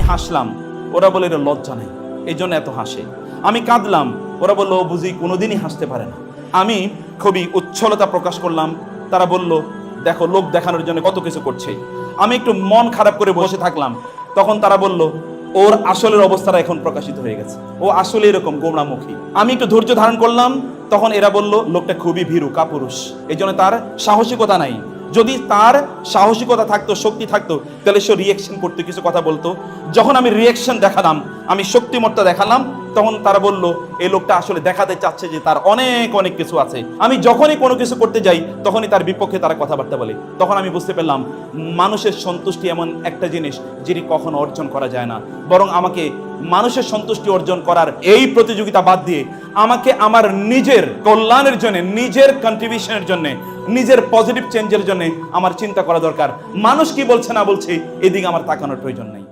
হাসলাম, ওরা বলে এটা লজ্জা নেই, এই জন্য এত হাসে। আমি কাঁদলাম, ওরা বললো ও বুঝি কোনোদিনই হাসতে পারে না। আমি খুবই উচ্ছলতা প্রকাশ করলাম, তারা বলল দেখো লোক দেখানোর জন্য কত কিছু করছে। আমি একটু মন খারাপ করে বসে থাকলাম, তখন তারা বলল ওর আসলের অবস্থাটা এখন প্রকাশিত হয়ে গেছে, ও আসলে এরকম গোমরামুখী। আমি একটু ধৈর্য ধারণ করলাম, তখন এরা বলল লোকটা খুবই ভীরু কাপুরুষ, এই জন্য তার সাহসিকতা নাই। যদি তার সাহসিকতা থাকতো, শক্তি থাকতো, তাহলে সে রিয়েকশন করতে, কিছু কথা বলতো। যখন আমি রিয়েকশন দেখালাম, আমি শক্তিমত্তা দেখালাম, তখন তারা বলল এই লোকটা আসলে দেখাতে চাচ্ছে যে তার অনেক অনেক কিছু আছে। আমি যখনই কোনো কিছু করতে যাই তখনই তার বিপক্ষে তারা কথাবার্তা বলে। তখন আমি বুঝতে পারলাম মানুষের সন্তুষ্টি এমন একটা জিনিস যেটি কখনো অর্জন করা যায় না, বরং আমাকে মানুষের সন্তুষ্টি অর্জন করার এই প্রতিযোগিতা বাদ দিয়ে আমাকে আমার নিজের কল্যাণের জন্য, নিজের কন্ট্রিবিউশনের জন্য, নিজের পজিটিভ চেঞ্জের জন্য আমার চিন্তা করা দরকার। মানুষ কি বলছে না বলছে এদিকে আমার তাকানোর প্রয়োজন নেই।